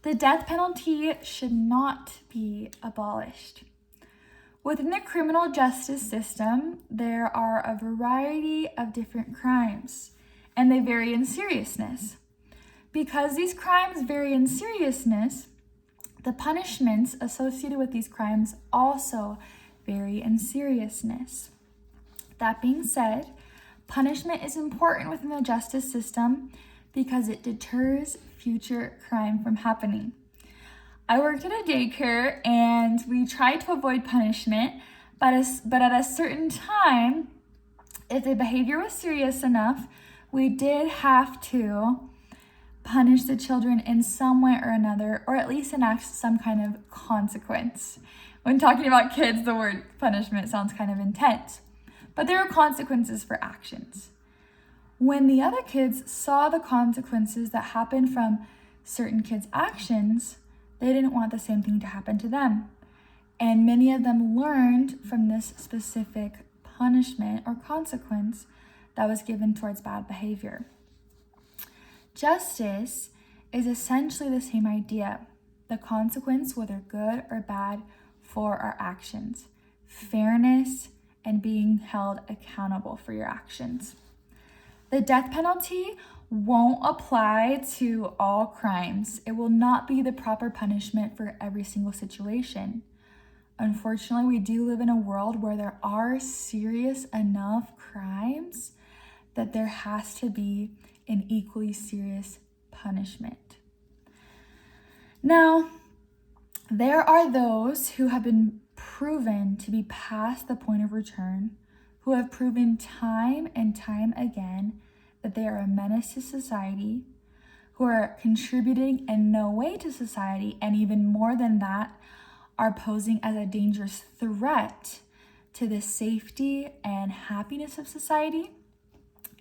The death penalty should not be abolished. Within the criminal justice system, there are a variety of different crimes, and they vary in seriousness. Because these crimes vary in seriousness, the punishments associated with these crimes also vary in seriousness. That being said, punishment is important within the justice system because it deters future crime from happening. I worked at a daycare and we tried to avoid punishment, but at a certain time, if the behavior was serious enough, we did have to punish the children in some way or another, or at least enact some kind of consequence. When talking about kids, the word punishment sounds kind of intense, but there are consequences for actions. When the other kids saw the consequences that happened from certain kids' actions, they didn't want the same thing to happen to them. And many of them learned from this specific punishment or consequence that was given towards bad behavior. Justice is essentially the same idea, the consequence, whether good or bad, for our actions, fairness, and being held accountable for your actions. The death penalty won't apply to all crimes. It will not be the proper punishment for every single situation. Unfortunately, we do live in a world where there are serious enough crimes that there has to be an equally serious punishment. Now, there are those who have been proven to be past the point of return, who have proven time and time again that they are a menace to society, who are contributing in no way to society, and even more than that, are posing as a dangerous threat to the safety and happiness of society.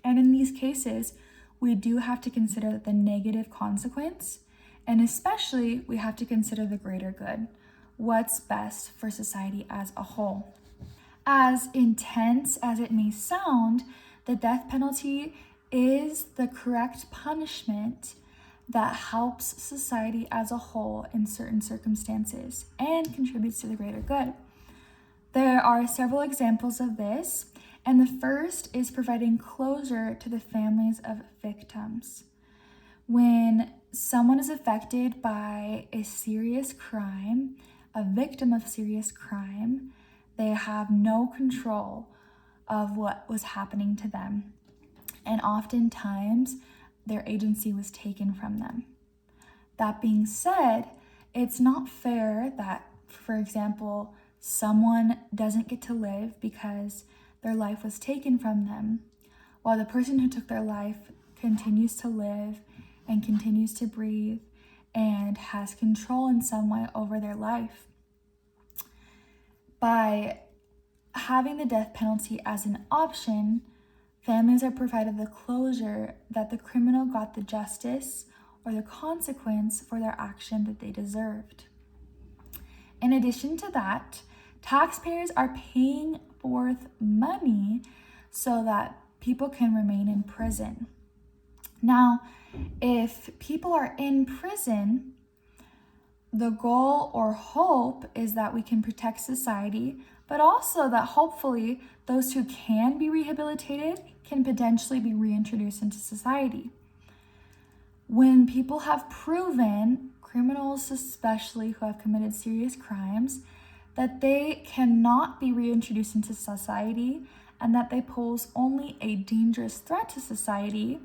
And in these cases, we do have to consider the negative consequence, and especially we have to consider the greater good, what's best for society as a whole. As intense as it may sound, the death penalty is the correct punishment that helps society as a whole in certain circumstances and contributes to the greater good. There are several examples of this, and the first is providing closure to the families of victims. When someone is affected by a serious crime, a victim of serious crime, they have no control of what was happening to them. And oftentimes, their agency was taken from them. That being said, it's not fair that, for example, someone doesn't get to live because their life was taken from them, while the person who took their life continues to live and continues to breathe and has control in some way over their life. By having the death penalty as an option, families are provided the closure that the criminal got the justice or the consequence for their action that they deserved. In addition to that, taxpayers are paying forth money so that people can remain in prison. Now, if people are in prison, the goal or hope is that we can protect society, but also that hopefully those who can be rehabilitated can potentially be reintroduced into society. When people have proven, criminals especially who have committed serious crimes, that they cannot be reintroduced into society and that they pose only a dangerous threat to society,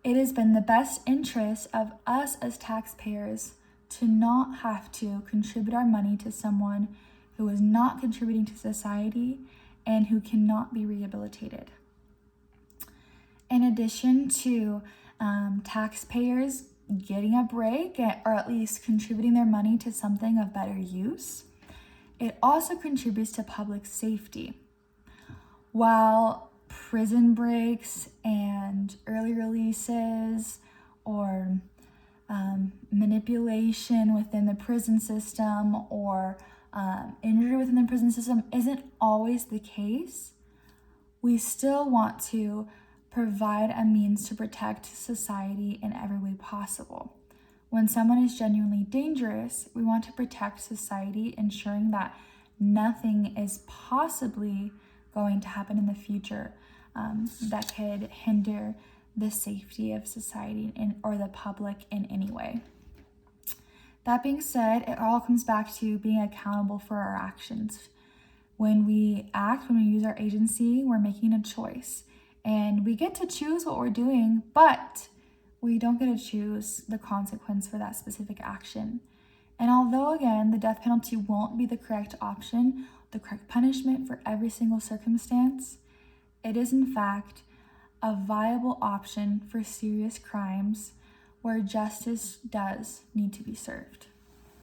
it has been the best interest of us as taxpayers to not have to contribute our money to someone who is not contributing to society and who cannot be rehabilitated. In addition to taxpayers getting a break or at least contributing their money to something of better use, it also contributes to public safety. While prison breaks and early releases or manipulation within the prison system or injury within the prison system isn't always the case, we still want to provide a means to protect society in every way possible. When someone is genuinely dangerous, we want to protect society, ensuring that nothing is possibly going to happen in the future that could hinder the safety of society or the public in any way. That being said, it all comes back to being accountable for our actions. When we act, when we use our agency, we're making a choice. And we get to choose what we're doing, but we don't get to choose the consequence for that specific action. And although, again, the death penalty won't be the correct option, the correct punishment for every single circumstance, it is in fact a viable option for serious crimes where justice does need to be served.